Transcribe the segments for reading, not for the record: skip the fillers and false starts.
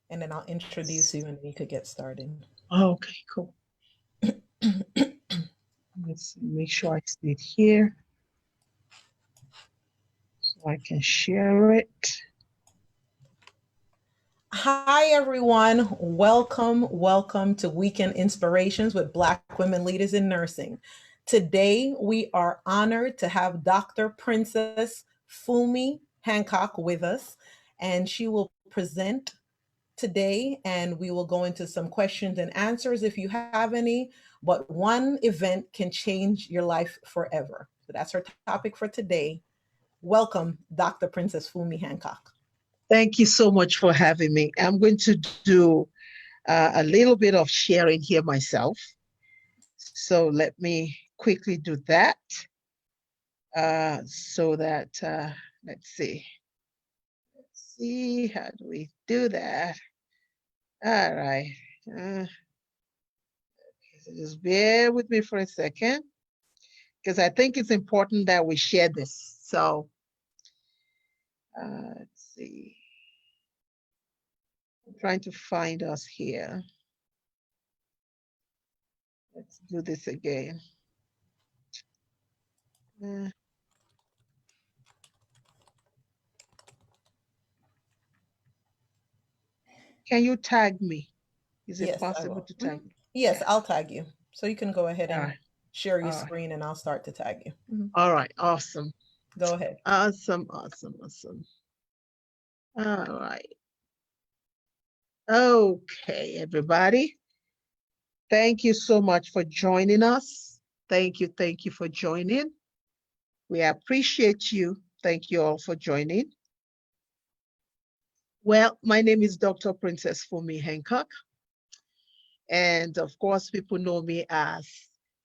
and then I'll introduce you and we could get started. Okay, cool. Let's make sure I stay here so I can share it. Hi, everyone. Welcome to Weekend Inspirations with Black Women Leaders in Nursing. Today, we are honored to have Dr. Princess Fumi Hancock with us, and she will present today, and we will go into some questions and answers if you have any. But one event can change your life forever. So that's our topic for today. Welcome, Dr. Princess Fumi Hancock. Thank you so much for having me. I'm going to do a little bit of sharing here myself. So let me quickly do that so that, let's see. Let's see, how do we do that? All right. Uh, so just bear with me for a second because I think it's important that we share this. So let's see. I'm trying to find us here. Let's do this again. Uh, can you tag me? Is it Yes, I possible will. to tag me? Yes, Yeah. I'll tag you. So you can go ahead All and right. share your All right. screen and I'll start to tag you. All right. Awesome. Go ahead. Awesome. Awesome. Awesome. All right. Okay, everybody. Thank you so much for joining us. Thank you. Thank you for joining. We appreciate you. Thank you all for joining. Well, my name is Dr. Princess Fumi Hancock. And of course, people know me as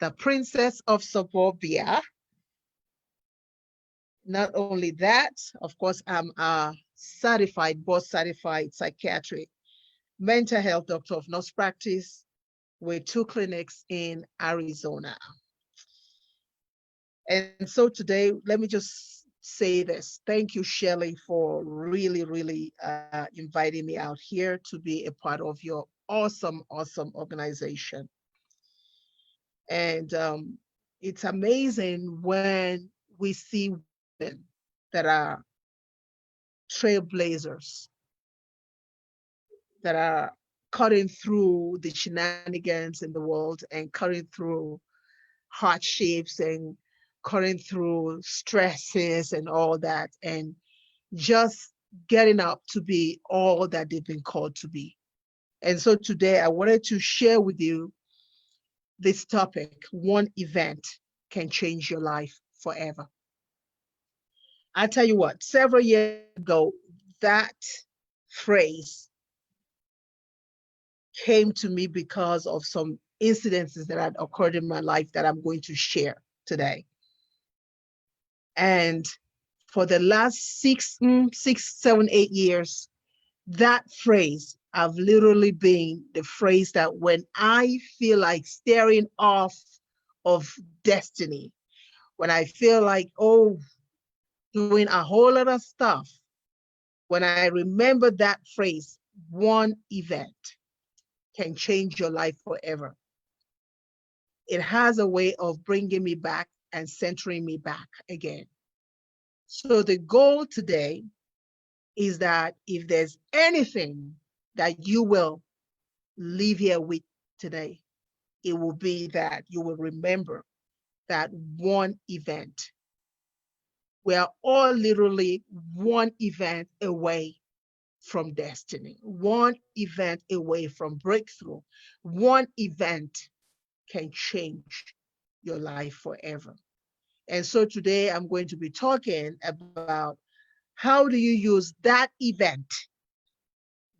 the Princess of Suburbia. Not only that, of course, I'm a certified, board certified psychiatric mental health doctor of nurse practice with 2 clinics in Arizona. And so today, let me just say this. Thank you, Shelley, for really inviting me out here to be a part of your awesome organization. And it's amazing when we see women that are trailblazers, that are cutting through the shenanigans in the world and cutting through hardships and cutting through stresses and all that, and just getting up to be all that they've been called to be. And so today I wanted to share with you this topic: one event can change your life forever. I tell you what, several years ago, that phrase came to me because of some incidences that had occurred in my life that I'm going to share today. And for the last 6, 7, 8 years, that phrase have literally been the phrase that when I feel like staring off of destiny, when I feel like, oh, doing a whole lot of stuff, when I remember that phrase, one event can change your life forever. It has a way of bringing me back and centering me back again. So the goal today is that if there's anything that you will leave here with today, it will be that you will remember that one event. We are all literally one event away from destiny, one event away from breakthrough. One event can change your life forever. And so today I'm going to be talking about how do you use that event,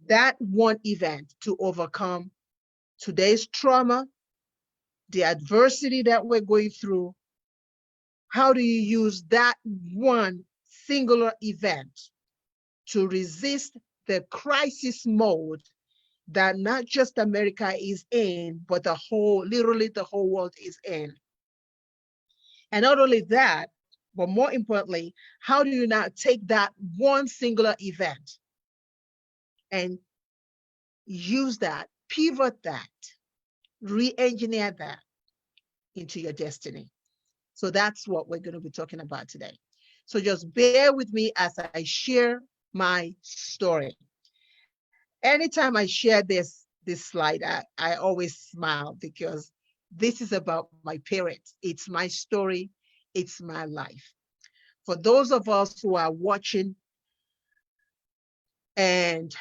that one event, to overcome today's trauma, the adversity that we're going through. How do you use that one singular event to resist the crisis mode that not just America is in, but literally the whole world is in? And not only that, but more importantly, how do you now take that one singular event and use that, pivot that, re-engineer that into your destiny. So that's what we're going to be talking about today. So just bear with me as I share my story. Anytime I share this slide, I always smile because this is about my parents. It's my story. It's my life. For those of us who are watching and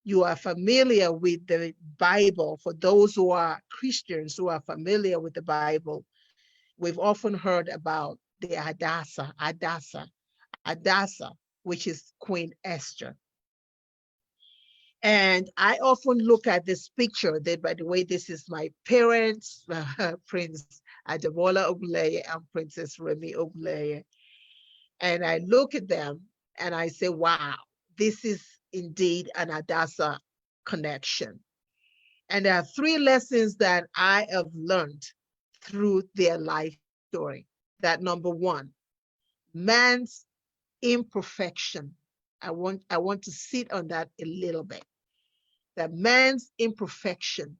you are familiar with the Bible, for those who are Christians who are familiar with the Bible, we've often heard about the Hadassah, which is Queen Esther. And I often look at this picture that, by the way, this is my parents, Prince Ademola Ogunleye and Princess Remi Ogunleye. And I look at them and I say, wow, this is indeed an Hadassah connection. And there are three lessons that I have learned through their life story. That number one, man's imperfection. I want to sit on that a little bit. That man's imperfection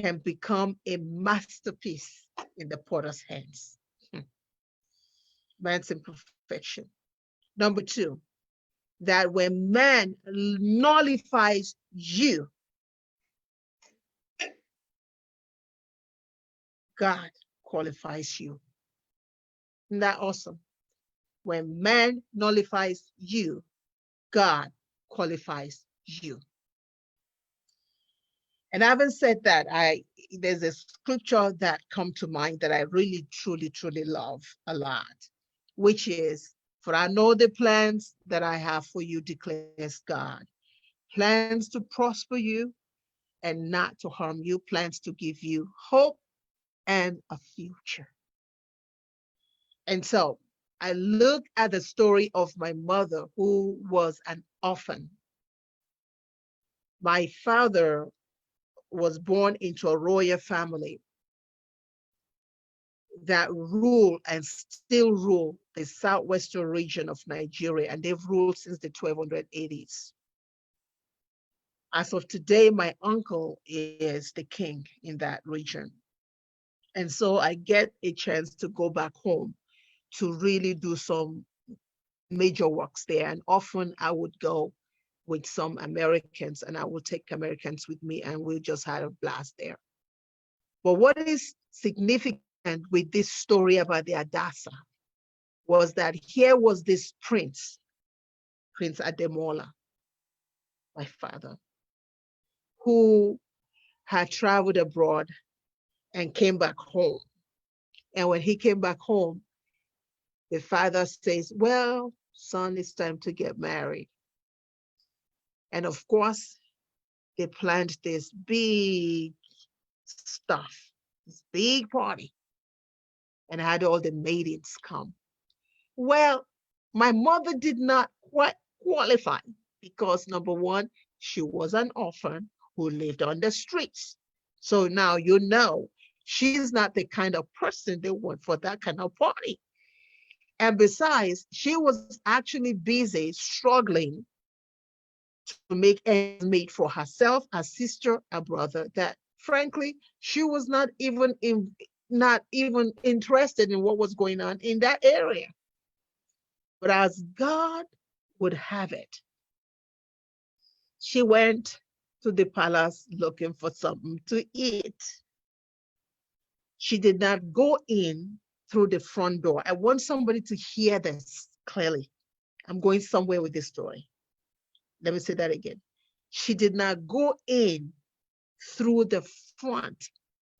can become a masterpiece in the potter's hands. Man's imperfection. Number two, that when man nullifies you, God qualifies you. Isn't that awesome? When man nullifies you, God qualifies you. And having said that, there's a scripture that come to mind that I really, truly, truly love a lot, which is, for I know the plans that I have for you, declares God. Plans to prosper you and not to harm you, plans to give you hope and a future. And so I look at the story of my mother, who was an orphan. My father was born into a royal family that rule and still rule the southwestern region of Nigeria, and they've ruled since the 1280s. As of today, my uncle is the king in that region. And so I get a chance to go back home to really do some major works there. And often I would go with some Americans, and I would take Americans with me, and we just had a blast there. But what is significant with this story about the Hadassah was that here was this prince, Prince Ademola, my father, who had traveled abroad and came back home. And when he came back home, the father says, well, son, it's time to get married. And of course, they planned this big stuff, this big party, and had all the maidens come. Well, my mother did not quite qualify because, number one, she was an orphan who lived on the streets. So now you know she's not the kind of person they want for that kind of party. And besides, she was actually busy struggling to make ends meet for herself, her sister, her brother, that frankly, she was not even interested in what was going on in that area. But as God would have it, she went to the palace looking for something to eat. She did not go in through the front door. I want somebody to hear this clearly. I'm going somewhere with this story. Let me say that again. She did not go in through the front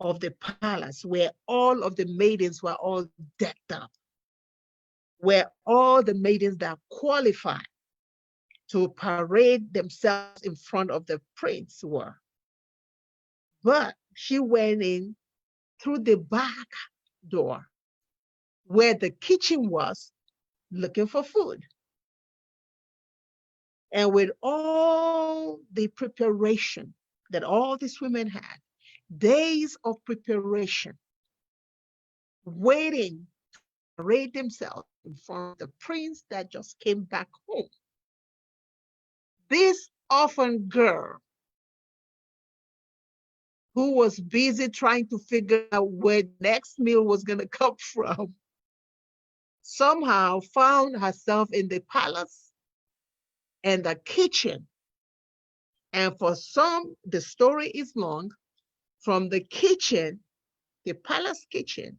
of the palace where all of the maidens were all decked up, where all the maidens that qualified to parade themselves in front of the prince were. But she went in through the back door where the kitchen was, looking for food. And with all the preparation that all these women had, days of preparation, waiting to parade themselves in front of the prince that just came back home. This orphan girl who was busy trying to figure out where the next meal was going to come from, somehow found herself in the palace and the kitchen. And for some, the story is long. From the kitchen, the palace kitchen,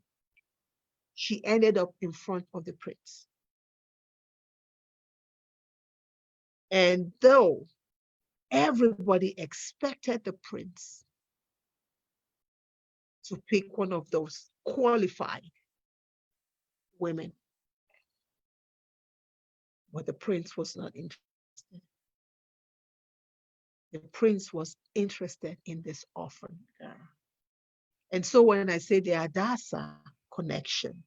she ended up in front of the prince. And though everybody expected the prince to pick one of those qualified women, but the prince was not interested. The prince was interested in this orphan girl. And so when I say the Adasa connection,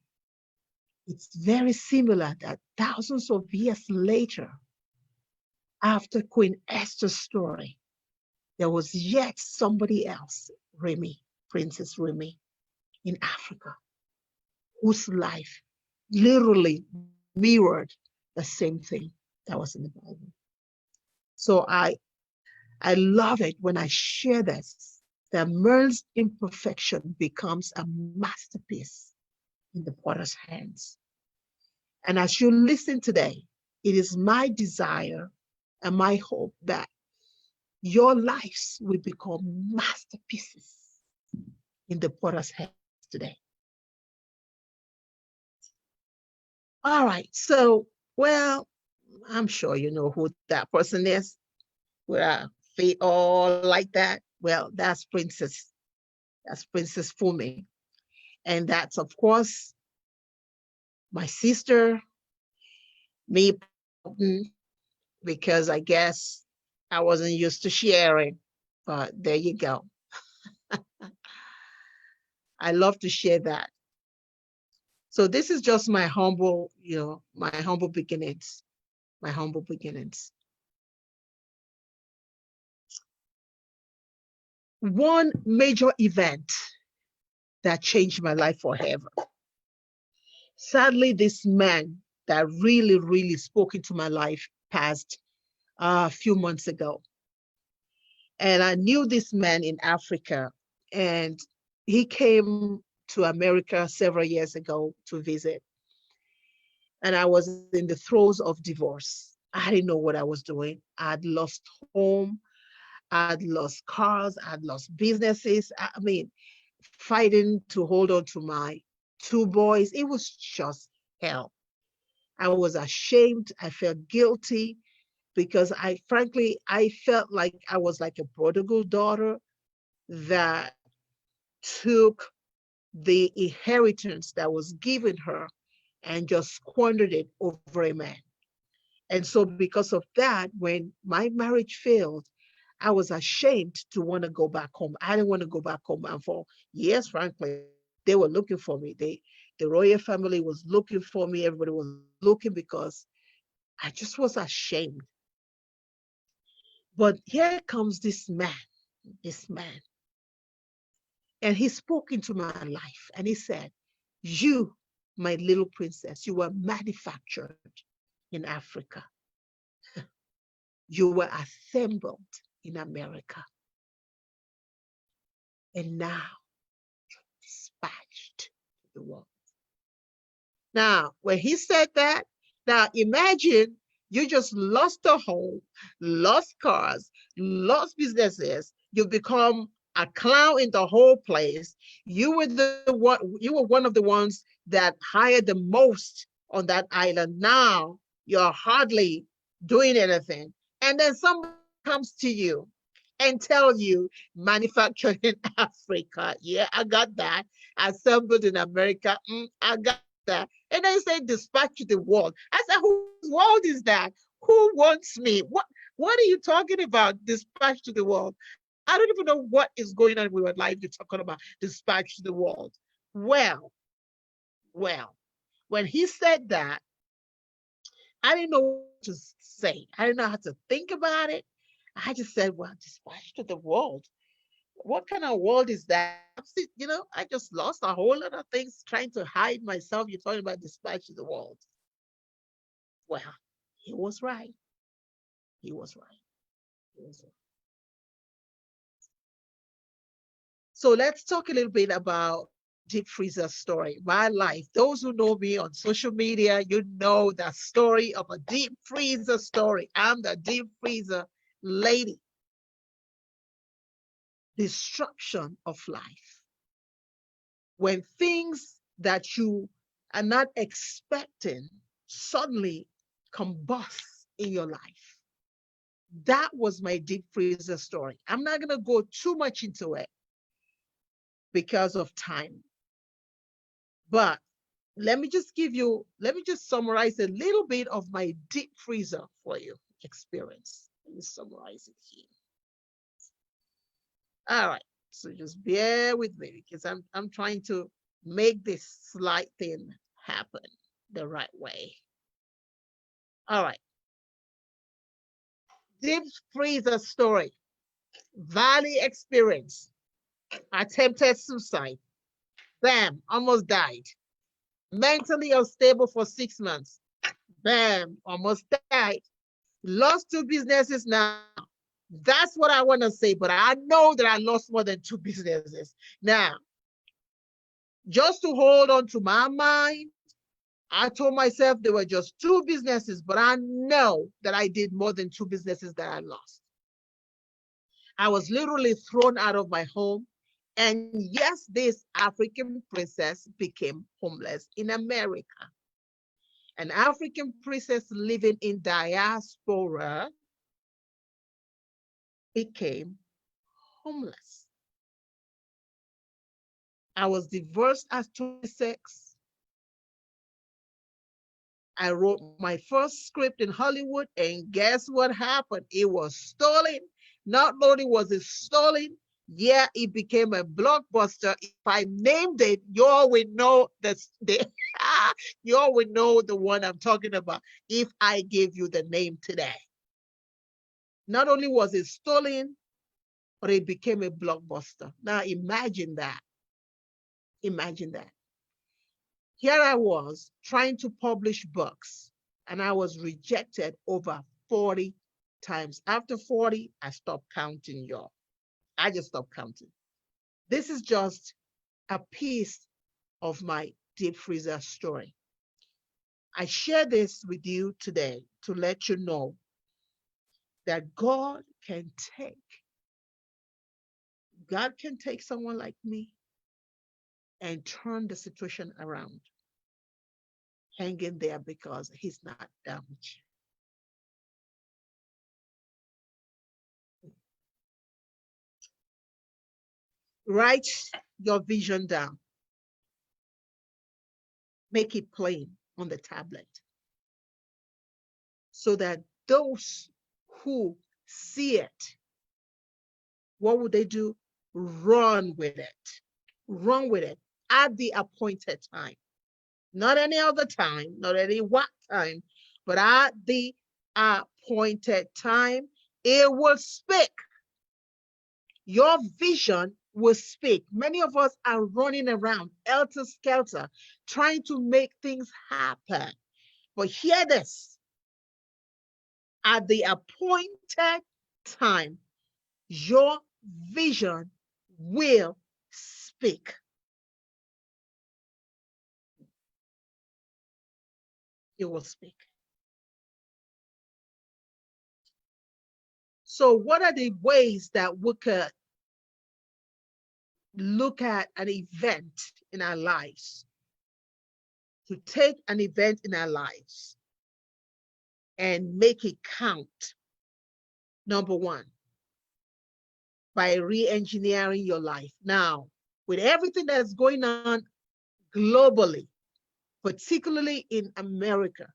it's very similar that thousands of years later, after Queen Esther's story, there was yet somebody else, Remy, Princess Remy, in Africa, whose life literally mirrored the same thing that was in the Bible. So I love it when I share this, that man's imperfection becomes a masterpiece in the potter's hands. And as you listen today, it is my desire and my hope that your lives will become masterpieces in the potter's hands today. All right, so, well, I'm sure you know who that person is, with our feet all like that. Well, that's Princess Fumi. And that's, of course, my sister, me, because I guess I wasn't used to sharing, but there you go. I love to share that. So this is just my humble, my humble beginnings, my humble beginnings. One major event that changed my life forever. Sadly, this man that really, really spoke into my life passed a few months ago. And I knew this man in Africa, and he came to America several years ago to visit. And I was in the throes of divorce. I didn't know what I was doing. I'd lost home, I'd lost cars, I'd lost businesses. I mean, fighting to hold on to my two boys. It was just hell. I was ashamed. I felt guilty because frankly, I felt like I was like a prodigal daughter that took the inheritance that was given her and just squandered it over a man. And so because of that, when my marriage failed, I was ashamed to want to go back home. I didn't want to go back home. And for years, frankly, they were looking for me. The royal family was looking for me. Everybody was looking because I just was ashamed. But here comes this man. And he spoke into my life and he said, "You, my little princess, you were manufactured in Africa. You were assembled in America. And now you're dispatched to the world." Now, when he said that, now imagine you just lost a home, lost cars, lost businesses. You become a clown in the whole place. You were one of the ones that hired the most on that island. Now you're hardly doing anything. And then somebody comes to you and tell you manufactured in Africa. Yeah, I got that. Assembled in America. I got that. And then say dispatch to the world. I said, whose world is that? Who wants me? What are you talking about? Dispatch to the world. I don't even know what is going on with my life. You're talking about dispatch to the world. Well, when he said that, I didn't know what to say. I didn't know how to think about it. I just said, well, dispatch to the world. What kind of world is that? I just lost a whole lot of things trying to hide myself. You're talking about dispatch to the world. Well, he was right. He was right. So let's talk a little bit about deep freezer story, my life. Those who know me on social media, you know the story of a deep freezer story. I'm the deep freezer lady. Disruption of life. When things that you are not expecting suddenly combust in your life. That was my deep freezer story. I'm not going to go too much into it because of time. But let me just summarize a little bit of my deep freezer for you experience. Let me summarize it here. All right. So just bear with me because I'm trying to make this slight thing happen the right way. All right. Deep freezer story. Valley experience. Attempted suicide. Bam, almost died. Mentally unstable for 6 months. Bam, almost died. Lost 2 businesses now. That's what I want to say, but I know that I lost more than 2 businesses. Now, just to hold on to my mind, I told myself there were just 2 businesses, but I know that I did more than 2 businesses that I lost. I was literally thrown out of my home. And yes, this African princess became homeless in America. An African princess living in diaspora became homeless. I was divorced at 26. I wrote my first script in Hollywood, and guess what happened? It was stolen. Not only was it stolen, yeah, it became a blockbuster. If I named it, you all would know you all would know the one I'm talking about if I gave you the name today. Not only was it stolen, but it became a blockbuster. Now imagine that. Imagine that. Here I was trying to publish books, and I was rejected over 40 times. After 40, I stopped counting, y'all. I just stopped counting. This is just a piece of my deep freezer story. I share this with you today to let you know that God can take someone like me and turn the situation around. Hang in there because he's not done with you. Write your vision down. Make it plain on the tablet so that those who see it, what would they do? Run with it. Run with it at the appointed time. Not any other time, not any what time, but at the appointed time, it will speak. Your vision will speak. Many of us are running around helter skelter, trying to make things happen. But hear this, at the appointed time, your vision will speak. It will speak. So, what are the ways that we could look at an event in our lives? To take an event in our lives and make it count. Number 1, by re-engineering your life. Now, with everything that's going on globally, particularly in America,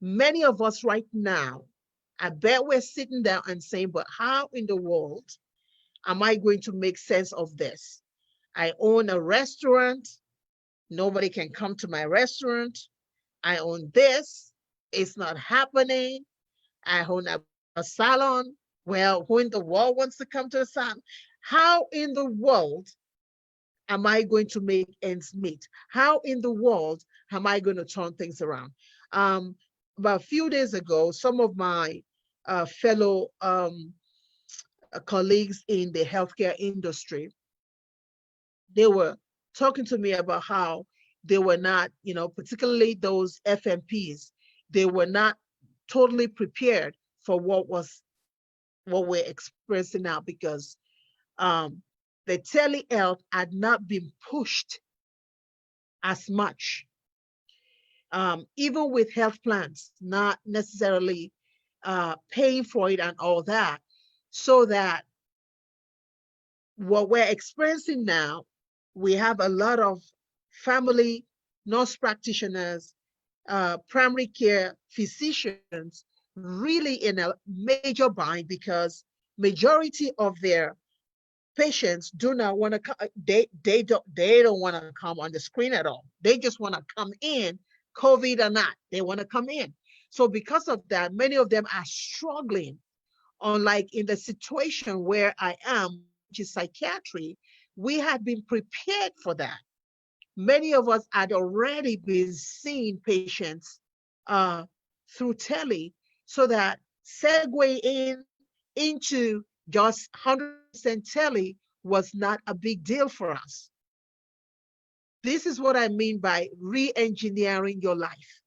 many of us right now, I bet we're sitting down and saying, but how in the world am I going to make sense of this? I own a restaurant. Nobody can come to my restaurant. I own this. It's not happening. I own a salon. Well, who in the world wants to come to a salon? How in the world am I going to make ends meet? How in the world am I going to turn things around? About a few days ago, some of my fellow colleagues in the healthcare industry, they were talking to me about how they were not, particularly those FMPs, they were not totally prepared for what we're experiencing now, because um, the telehealth had not been pushed as much, even with health plans not necessarily paying for it and all that, so that what we're experiencing now, we have a lot of family nurse practitioners, primary care physicians really in a major bind, because majority of their patients do not want to come. They don't want to come on the screen at all. They just want to come in, COVID or not. They want to come in. So because of that, many of them are struggling. Unlike in the situation where I am, which is psychiatry, we had been prepared for that. Many of us had already been seeing patients uh, through tele, so that segue into just 100% tele was not a big deal for us. This is what I mean by re-engineering your life.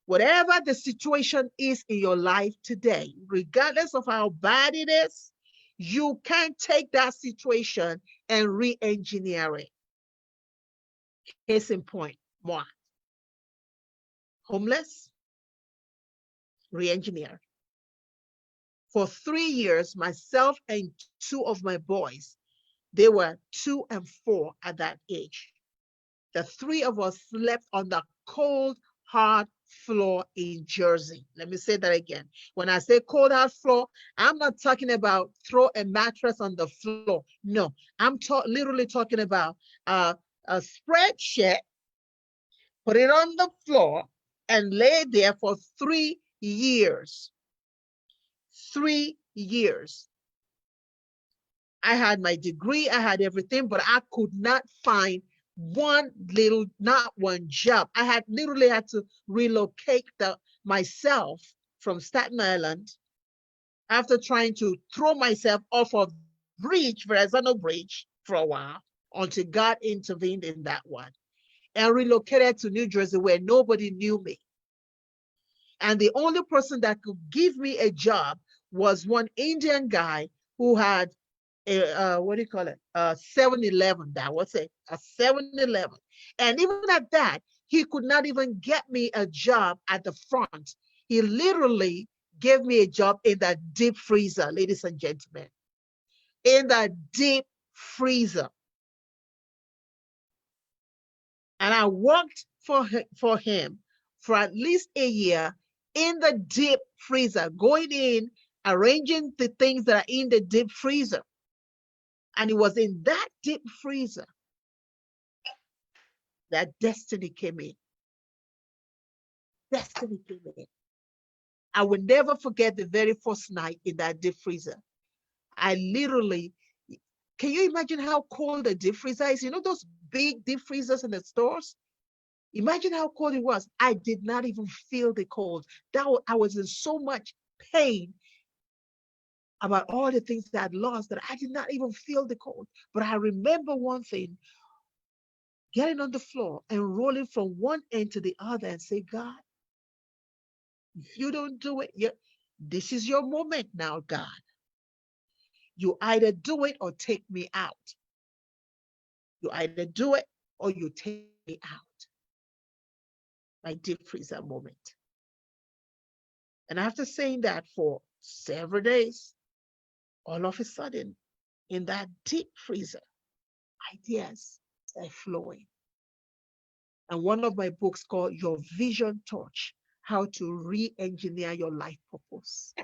Whatever the situation is in your life today, regardless of how bad it is, you can take that situation and re-engineer it. Case in point, one, homeless, re-engineer. For 3 years, myself and two of my boys, they were 2 and 4 at that age. The three of us slept on the cold, hard floor in Jersey. Let me say that again. When I say cold, hard floor, I'm not talking about throw a mattress on the floor. No, I'm literally talking about a spreadsheet, put it on the floor, and lay there for 3 years. 3 years. I had my degree, I had everything, but I could not find not one job. I had literally had to relocate myself from Staten Island after trying to throw myself off of bridge, Verrazano Bridge, for a while, until God intervened in that one, and relocated to New Jersey, where nobody knew me. And the only person that could give me a job was one Indian guy who had what do you call it? 7-Eleven. That was it, a 7-Eleven. And even at that, he could not even get me a job at the front. He literally gave me a job in that deep freezer, ladies and gentlemen, in that deep freezer. And I worked for him for at least a year in the deep freezer, going in, arranging the things that are in the deep freezer. And it was in that deep freezer that destiny came in. Destiny came in. I will never forget the very first night in that deep freezer. I literally, can you imagine how cold a deep freezer is? You know those big deep freezers in the stores? Imagine how cold it was. I did not even feel the cold. I was in so much pain about all the things that I'd lost that I did not even feel the cold. But I remember one thing, getting on the floor and rolling from one end to the other and say, God, if you don't do it, this is your moment now, God. You either do it or take me out. You either do it or you take me out. My deep freezer moment. And after saying that for several days, all of a sudden, in that deep freezer, ideas are flowing. And one of my books called Your Vision Torch, How to Re-Engineer Your Life Purpose.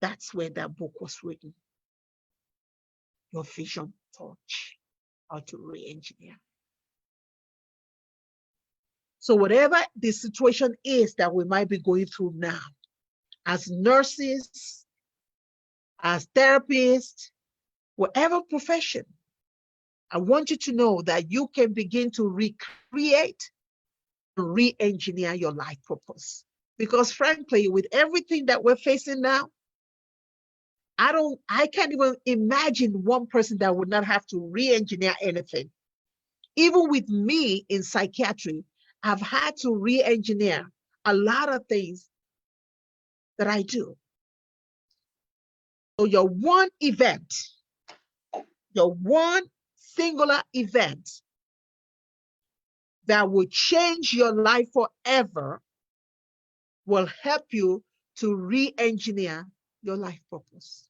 That's where that book was written. Your Vision Torch, How to Re-Engineer. So whatever the situation is that we might be going through now, as nurses, as therapists, whatever profession, I want you to know that you can begin to recreate, re-engineer your life purpose. Because frankly, with everything that we're facing now, I can't even imagine one person that would not have to re-engineer anything. Even with me in psychiatry, I've had to re-engineer a lot of things that I do. So your one event, your one singular event that will change your life forever will help you to re-engineer your life purpose.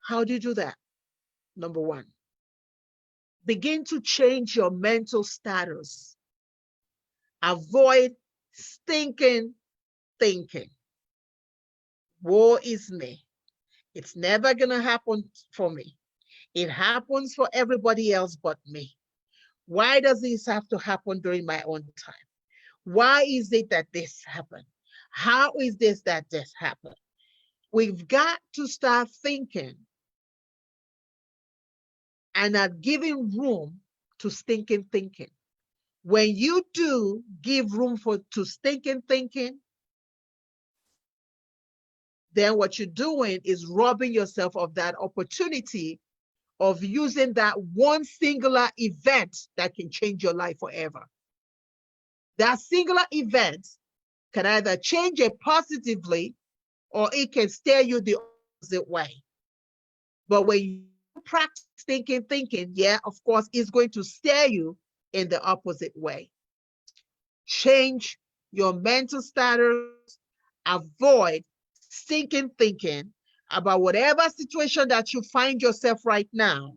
How do you do that? Number one, begin to change your mental status. Avoid stinking thinking. Woe is me. It's never going to happen for me. It happens for everybody else but me. Why does this have to happen during my own time? Why is it that this happened? How is this that this happened? We've got to start thinking and not giving room to stinking thinking. When you do give room to stinking thinking, then what you're doing is robbing yourself of that opportunity of using that one singular event that can change your life forever. That singular event can either change it positively or it can steer you the opposite way. But when you practice thinking, yeah, of course, it's going to steer you in the opposite way. Change your mental status, avoid stinking thinking about whatever situation that you find yourself right now.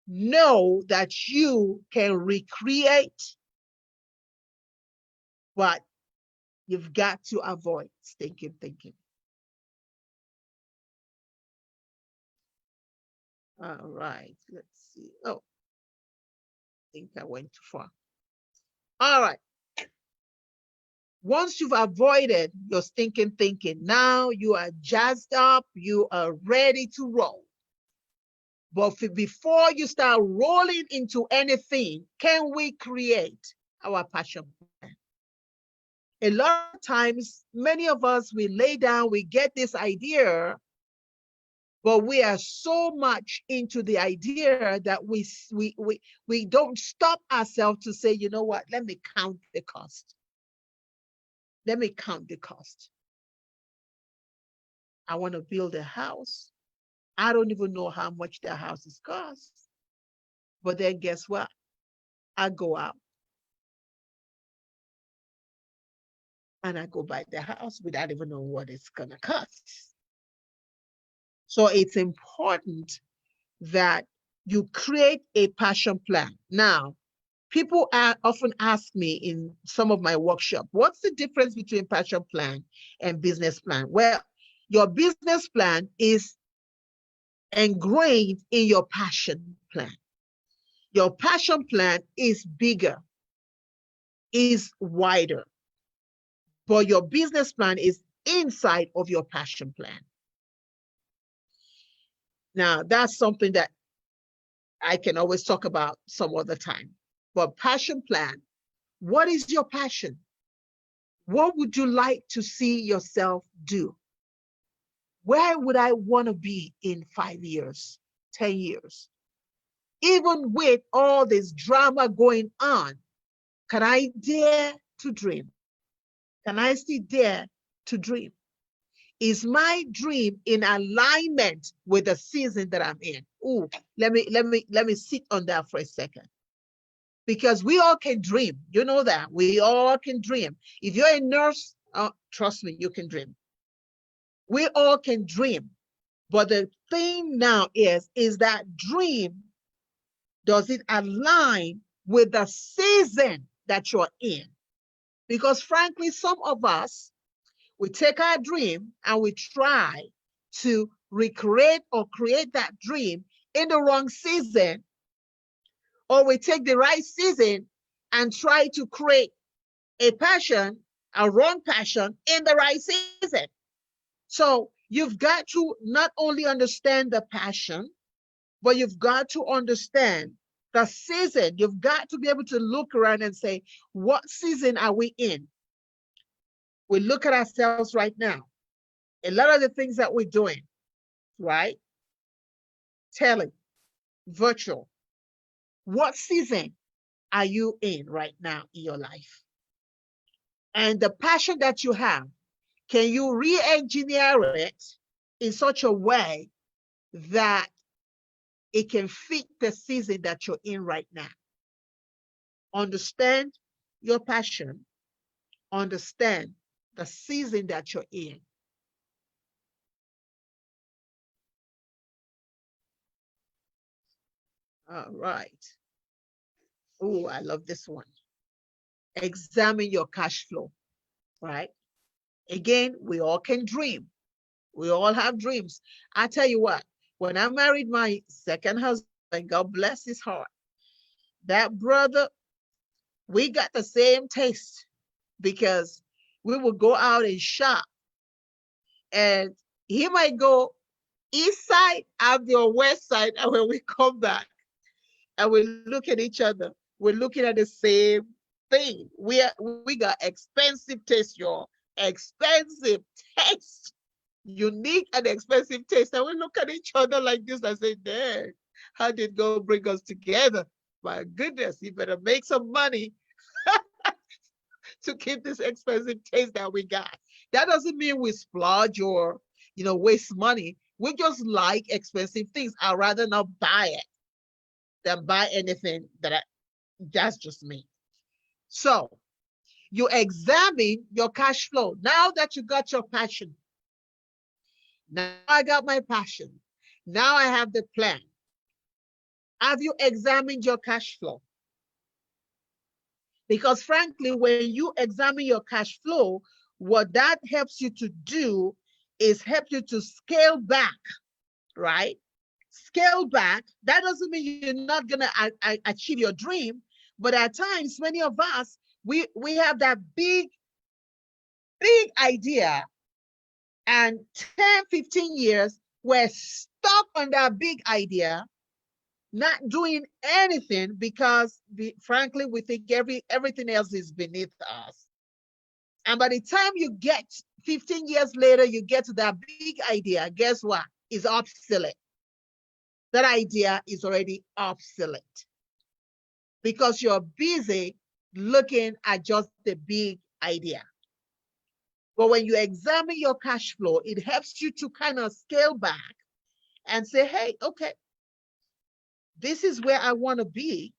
Know that you can recreate, but you've got to avoid stinking thinking. All right, let's see. Oh, I think I went too far. All right. Once you've avoided your stinking thinking, now you are jazzed up, you are ready to roll. But before you start rolling into anything, can we create our passion plan? A lot of times, many of us, we lay down, we get this idea, but we are so much into the idea that we don't stop ourselves to say, you know what, let me count the cost. Let me count the cost. I want to build a house. I don't even know how much the house is cost. But then guess what? I go out and I go buy the house without even knowing what it's going to cost. So it's important that you create a passion plan. Now, people often ask me in some of my workshops, what's the difference between passion plan and business plan? Well, your business plan is ingrained in your passion plan. Your passion plan is bigger, is wider, but your business plan is inside of your passion plan. Now, that's something that I can always talk about some other time. But passion plan, what is your passion? What would you like to see yourself do? Where would I want to be in 5 years, 10 years? Even with all this drama going on, can I dare to dream? Can I still dare to dream? Is my dream in alignment with the season that I'm in? Ooh, let me sit on that for a second. Because we all can dream. You know that. We all can dream. If you're a nurse, trust me, you can dream. We all can dream. But the thing now is that dream, does it align with the season that you're in? Because frankly, some of us, we take our dream and we try to recreate or create that dream in the wrong season, or we take the right season and try to create a passion, a wrong passion in the right season. So you've got to not only understand the passion, but you've got to understand The season, you've got to be able to look around and say, what season are we in? We look at ourselves right now. A lot of the things that we're doing, right? Telling, virtual. What season are you in right now in your life? And the passion that you have, can you re-engineer it in such a way that it can fit the season that you're in right now? Understand your passion, understand the season that you're in. All right. Oh, I love this one. Examine your cash flow, right? Again, we all can dream. We all have dreams. I tell you what, when I married my second husband, God bless his heart, that brother, we got the same taste because we would go out and shop, and he might go east side, I'm the west side, and when we come back and we look at each other, we're looking at the same thing. We got expensive taste, y'all. Expensive taste. Unique and expensive taste. And we look at each other like this and say, dang, how did God bring us together? My goodness, you better make some money to keep this expensive taste that we got. That doesn't mean we splurge or, waste money. We just like expensive things. I'd rather not buy it than buy anything that's just me. So you examine your cash flow. Now that you got your passion, now I got my passion. Now I have the plan. Have you examined your cash flow? Because frankly, when you examine your cash flow, what that helps you to do is help you to scale back, right? Scale back. That doesn't mean you're not going to achieve your dream, but at times, many of us, we have that big idea, and 10, 15 years, we're stuck on that big idea, not doing anything because frankly, we think everything else is beneath us. And by the time you get 15 years later, you get to that big idea, guess what? It's obsolete. That idea is already obsolete because you're busy looking at just the big idea. But when you examine your cash flow, it helps you to kind of scale back and say, hey, okay, this is where I want to be.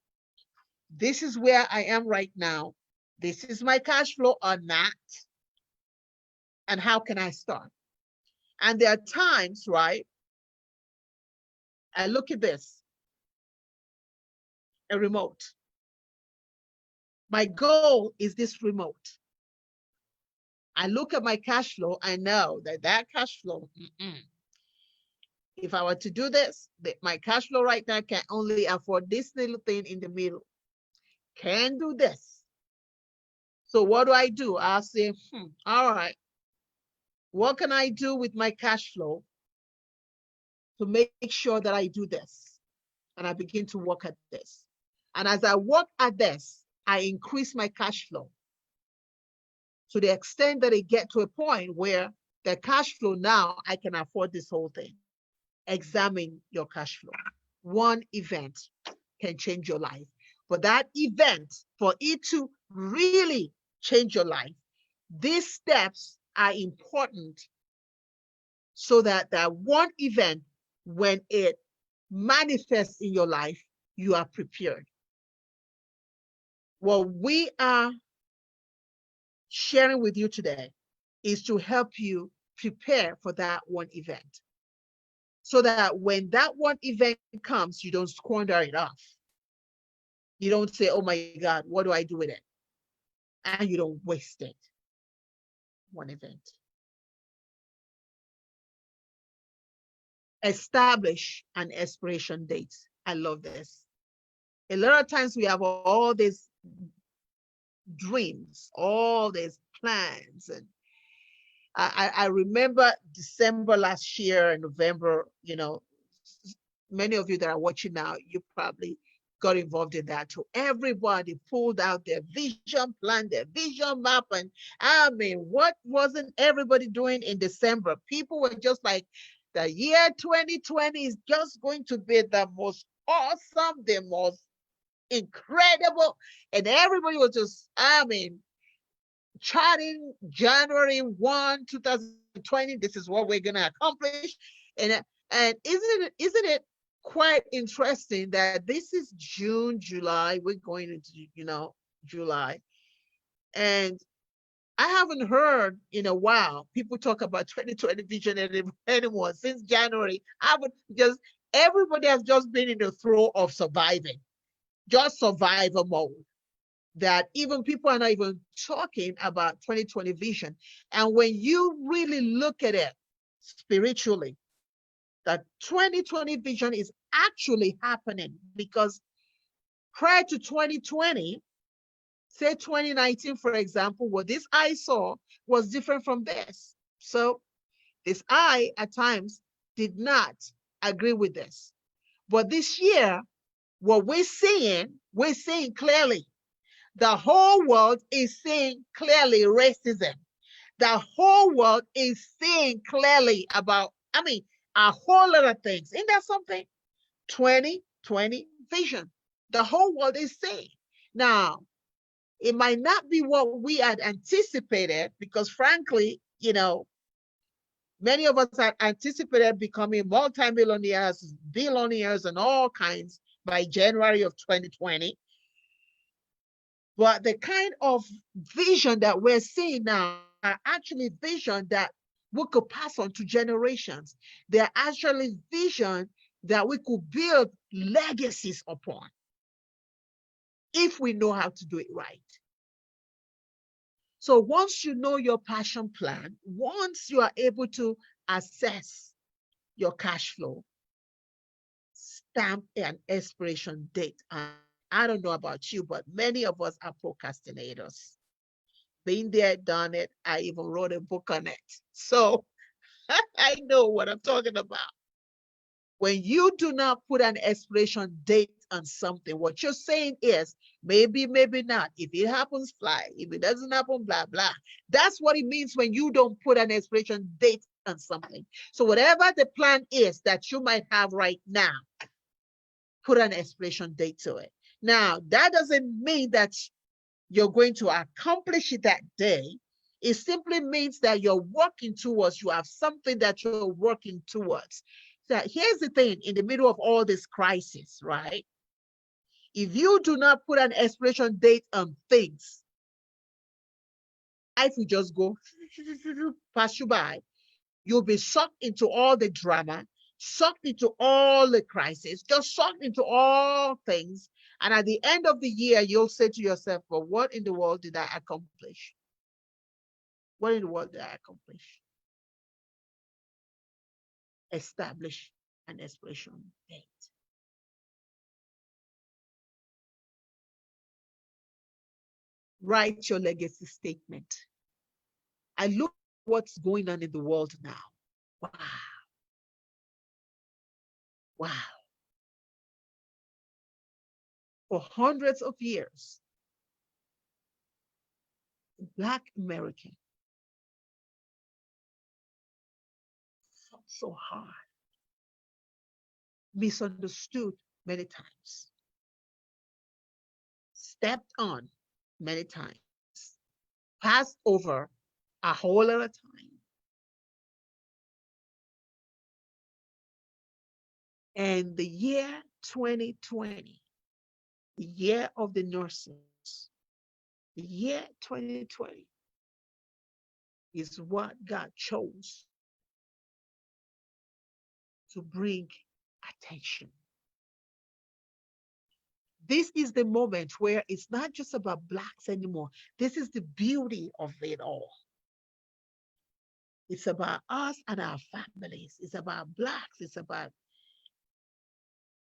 This is where I am right now. This is my cash flow or not. And how can I start? And there are times, right? I look at this, a remote. My goal is this remote. I look at my cash flow, I know that cash flow, if I were to do this, my cash flow right now can only afford this little thing in the middle. Can do this. So what do? I'll say, all right, what can I do with my cash flow to make sure that I do this? And I begin to work at this. And as I work at this, I increase my cash flow to the extent that it get to a point where the cash flow now, I can afford this whole thing. Examine your cash flow. One event can change your life. But that event, for it to really change your life, these steps are important so that that one event, when it manifests in your life, you are prepared. What we are sharing with you today is to help you prepare for that one event so that when that one event comes, you don't squander it off. You don't say, oh my God, what do I do with it? And you don't waste it. One event. Establish an expiration date. I love this. A lot of times we have all these dreams, all these plans. And I remember December last year and November, many of you that are watching now, you probably got involved in that too. Everybody pulled out their vision plan, their vision map. And I mean, what wasn't everybody doing in December? People were just like, the year 2020 is just going to be the most awesome, the most incredible. And everybody was just, I mean, charting January 1, 2020. This is what we're going to accomplish. And isn't it quite interesting that this is June, July, we're going into, July. And I haven't heard in a while people talk about 2020 vision anymore. Since January, I would just, everybody has just been in the throes of surviving, just survival mode. That even people are not even talking about 2020 vision. And when you really look at it spiritually, that 2020 vision is actually happening, because prior to 2020, say 2019, for example, what this eye saw was different from this. So this eye at times did not agree with this. But this year, what we're seeing clearly. The whole world is seeing clearly racism. The whole world is seeing clearly about, I mean, a whole lot of things. Isn't that something? 2020 vision. The whole world is seeing. Now, it might not be what we had anticipated, because frankly, many of us had anticipated becoming multimillionaires, billionaires, and all kinds by January of 2020. But the kind of vision that we're seeing now are actually vision that we could pass on to generations. They're actually vision that we could build legacies upon if we know how to do it right. So once you know your passion plan, once you are able to assess your cash flow, stamp an expiration date. I don't know about you, but many of us are procrastinators. Been there, done it. I even wrote a book on it. So I know what I'm talking about. When you do not put an expiration date on something, what you're saying is maybe, maybe not. If it happens, fly. If it doesn't happen, blah, blah. That's what it means when you don't put an expiration date on something. So whatever the plan is that you might have right now, put an expiration date to it. Now, that doesn't mean that you're going to accomplish it that day. It simply means that you're working towards, you have something that you're working towards. So here's the thing, in the middle of all this crisis, right? If you do not put an expiration date on things, life will just go pass you by. You'll be sucked into all the drama, sucked into all the crisis, just sucked into all things. And at the end of the year, you'll say to yourself, well, what in the world did I accomplish? What in the world did I accomplish? Establish an expiration date. Write your legacy statement. I look at what's going on in the world now. Wow. Wow. For hundreds of years, Black American fought so hard, misunderstood many times, stepped on many times, passed over a whole lot of time. And the year 2020, the year of the nurses, the year 2020 is what God chose to bring attention. This is the moment where it's not just about Blacks anymore. This is the beauty of it all. It's about us and our families. It's about Blacks. It's about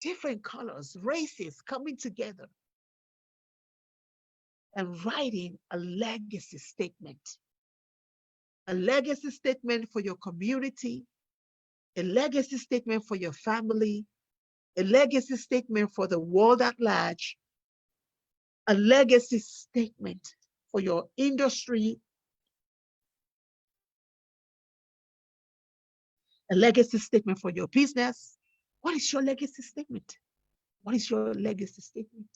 different colors, races coming together and writing a legacy statement. A legacy statement for your community, a legacy statement for your family, a legacy statement for the world at large, a legacy statement for your industry, a legacy statement for your business. What is your legacy statement? What is your legacy statement?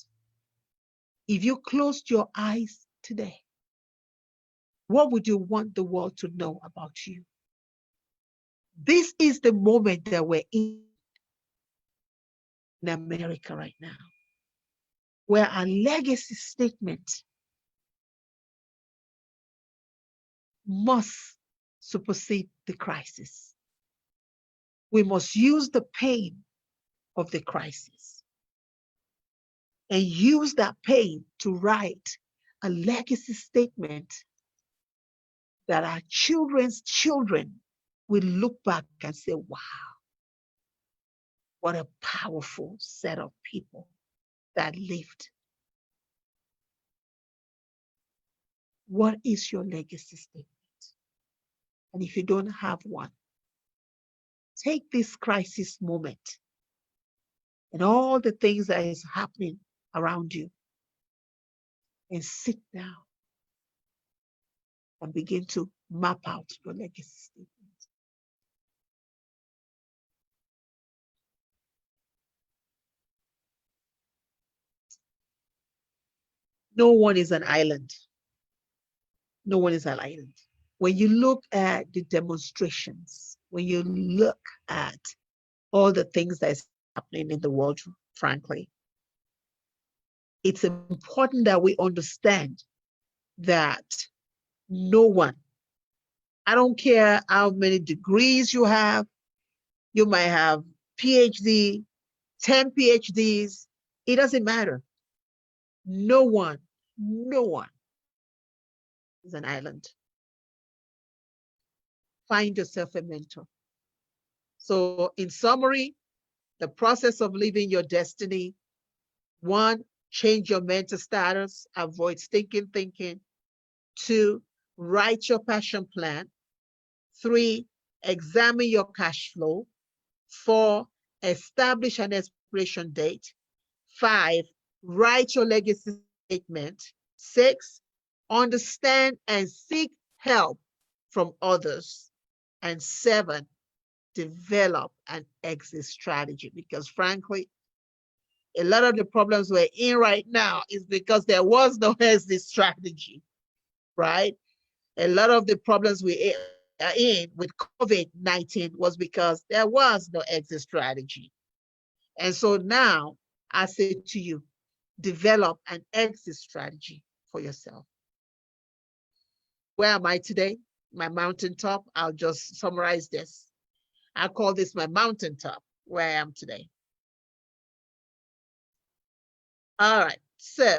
If you closed your eyes today, what would you want the world to know about you? This is the moment that we're in America right now, where our legacy statement must supersede the crisis. We must use the pain of the crisis and use that pain to write a legacy statement that our children's children will look back and say, wow, what a powerful set of people that lived. What is your legacy statement? And if you don't have one, take this crisis moment and all the things that is happening around you and sit down and begin to map out your legacy statement. No one is an island. No one is an island. When you look at the demonstrations, when you look at all the things that is happening in the world, frankly, it's important that we understand that no one, I don't care how many degrees you have, you might have PhD, 10 PhDs, it doesn't matter. No one is an island. Find yourself a mentor. So in summary, the process of living your destiny: 1, change your mental status, avoid stinking thinking. 2, write your passion plan. 3, examine your cash flow. 4, establish an expiration date. 5, write your legacy statement. 6, understand and seek help from others. And 7, develop an exit strategy, because frankly, a lot of the problems we're in right now is because there was no exit strategy, right? A lot of the problems we are in with COVID-19 was because there was no exit strategy. And so now I say to you, develop an exit strategy for yourself. Where am I today? My mountaintop. I'll just summarize this. I call this my mountaintop, where I am today. All right, so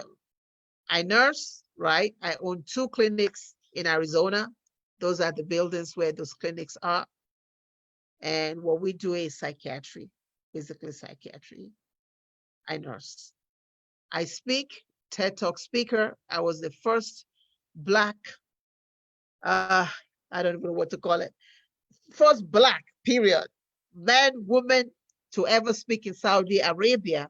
I nurse, right? I own 2 clinics in Arizona. Those are the buildings where those clinics are. And what we do is psychiatry, basically psychiatry. I nurse. I speak, TED Talk speaker. I was the first Black, I don't even know what to call it, first Black, period, man, woman, to ever speak in Saudi Arabia.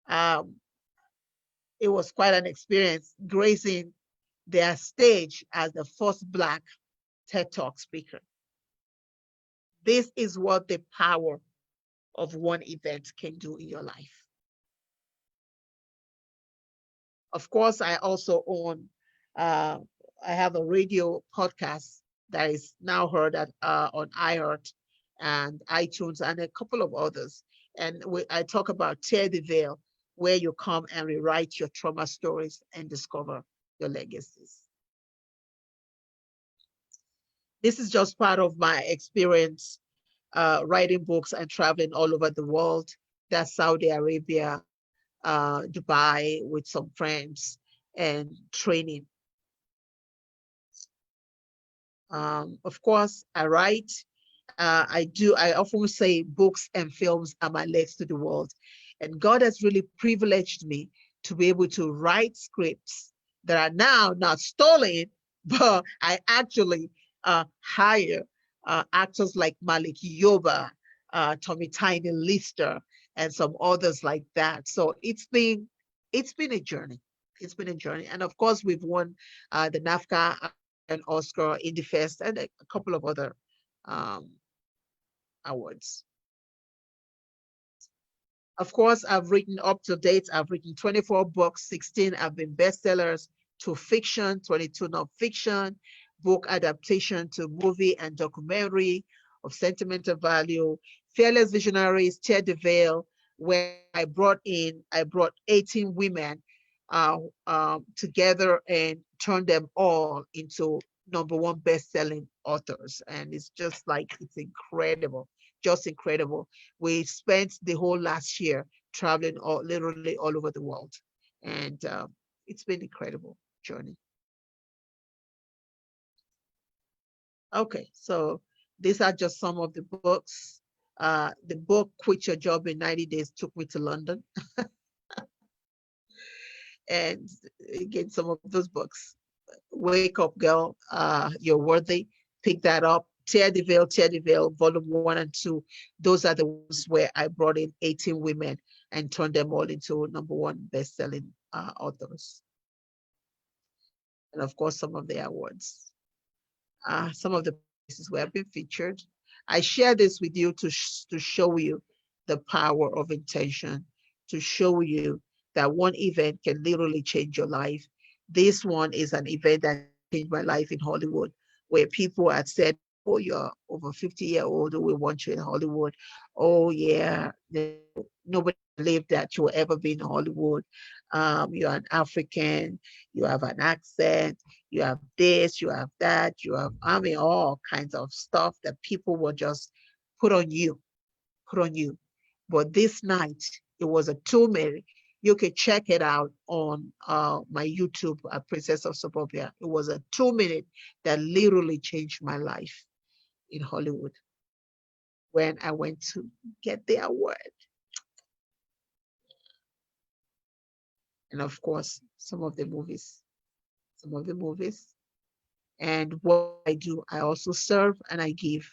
It was quite an experience gracing their stage as the first Black TED Talk speaker. This is what the power of one event can do in your life. Of course, I also own, I have a radio podcast that is now heard at, on iHeart and iTunes and a couple of others. And I talk about Tear the Veil, where you come and rewrite your trauma stories and discover your legacies. This is just part of my experience writing books and traveling all over the world. That's Saudi Arabia, Dubai with some friends, and training. Of course, I write. I often say books and films are my legs to the world. And God has really privileged me to be able to write scripts that are now not stolen, but I actually hire actors like Malik Yoba, Tommy Tiny Lister, and some others like that. So it's been a journey. It's been a journey. And of course, we've won the NAFCA and Oscar, Indie Fest, and a couple of other um, awards. Of course, I've written up to date. I've written 24 books, 16 have been bestsellers, to fiction, 22 non-fiction, book adaptation to movie and documentary of sentimental value. Fearless Visionaries, Tear the Veil, where I brought 18 women uh, together and turned them all into number one best-selling authors. And it's just like, it's incredible, just incredible. We spent the whole last year traveling literally all over the world. And it's been incredible journey. Okay, so these are just some of the books. The book Quit Your Job in 90 Days took me to London. And again, some of those books. Wake Up Girl, You're Worthy. Pick that up. Tear the Veil, volume 1 and 2. Those are the ones where I brought in 18 women and turned them all into number one best-selling authors. And of course, some of the awards, some of the places where I've been featured. I share this with you to show you the power of intention, to show you that one event can literally change your life. This one is an event that changed my life in Hollywood, where people had said, "Oh, you're over 50-year-old, we want you in Hollywood. Oh, yeah, nobody believed that you will ever be in Hollywood. You're an African, you have an accent, you have this, you have that, you have, I mean, all kinds of stuff that people will just put on you, put on you." But this night, it was a 2 minute. You can check it out on my YouTube, Princess of Suburbia. It was a 2 minute that literally changed my life in Hollywood when I went to get the award. And of course, some of the movies. And what I do, I also serve and I give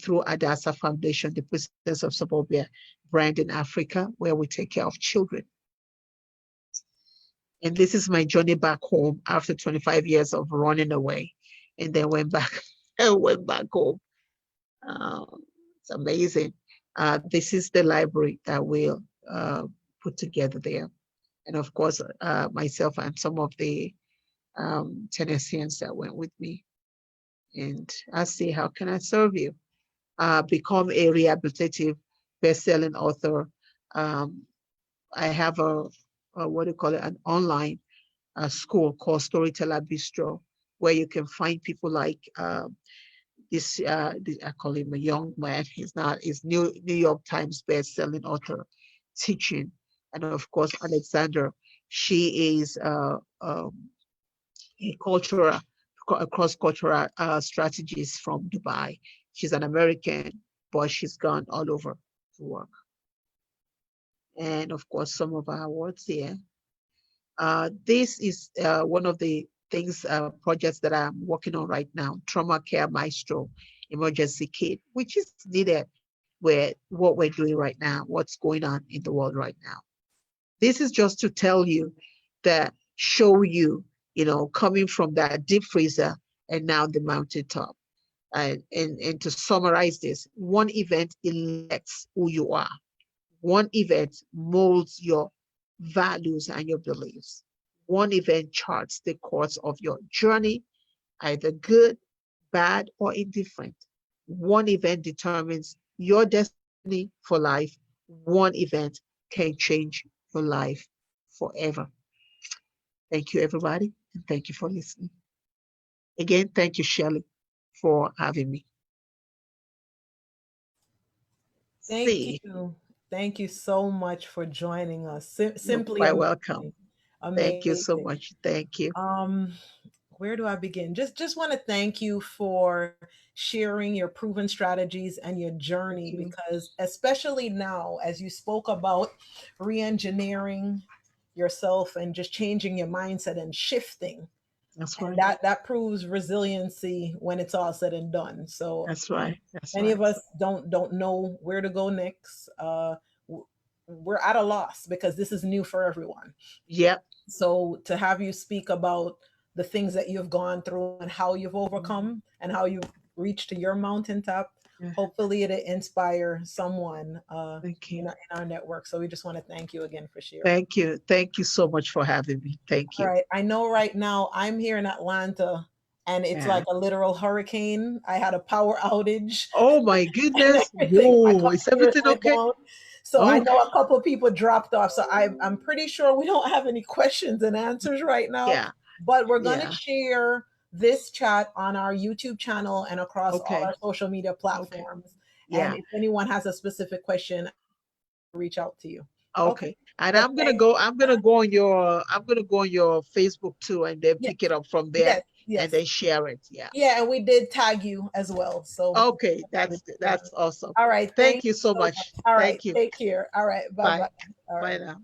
through Adasa Foundation, the Princess of Suburbia brand in Africa, where we take care of children. And this is my journey back home after 25 years of running away, and then went back, I went back home. Uh, it's amazing. This is the library that we'll put together there. And of course, myself and some of the Tennesseans that went with me. And I see, how can I serve you? Become a rehabilitative best-selling author. Um, I have what do you call it, an online school called Storyteller Bistro, where you can find people like I call him a young man. He's New York Times best-selling author, teaching. And of course, Alexander, she is a cross-cultural strategist from Dubai. She's an American, but she's gone all over to work. And of course, some of our awards here. This is one of the things, projects that I'm working on right now, Trauma Care Maestro Emergency Kit, which is needed with what we're doing right now, what's going on in the world right now. This is just to tell you that, show you, coming from that deep freezer and now the mountaintop. And to summarize this, one event elects who you are. One event molds your values and your beliefs. One event charts the course of your journey, either good, bad, or indifferent. One event determines your destiny for life. One event can change your life forever. Thank you, everybody, and thank you for listening. Again, thank you, Shelley, for having me. Thank See, you. Thank you so much for joining us. you're Simply quite welcome. amazing. Thank you so Amazing. much. Thank you. Um, where do I begin? Just want to thank you for sharing your proven strategies and your Thank journey, you. because especially now, as you spoke about re-engineering yourself and just changing your mindset and shifting, That's and right. that proves resiliency when it's all said and done. So That's right. That's many right. of us don't know where to go next. we're at a loss because this is new for everyone. Yep. So to have you speak about the things that you've gone through and how you've overcome and how you've reached to your mountaintop, Yeah. hopefully it'll inspire someone Thank you. in our network. So we just want to thank you again for sharing. Thank you. Thank you so much for having me. Thank All you. right. I know right now I'm here in Atlanta and it's Yeah. like a literal hurricane. I had a power outage Oh my and goodness. everything. My Whoa, is computers everything went okay? down. So I Okay. know a couple of people dropped off. So I'm pretty sure we don't have any questions and answers right now, Yeah. but we're going to Yeah. share this chat on our YouTube channel and across all Okay. our social media Okay. platforms. And Yeah. if anyone has a specific question, reach out to you. Okay. Okay. And Well, thank I'm gonna go on your Facebook too and then yes, pick it up from there yes, and yes. then share it. Yeah. Yeah, and we did tag you as well. So Okay, that's awesome. all right, Thank thank you you so so much. much. All right, Thank you. take care. All right, bye Bye. bye. All right. Bye now.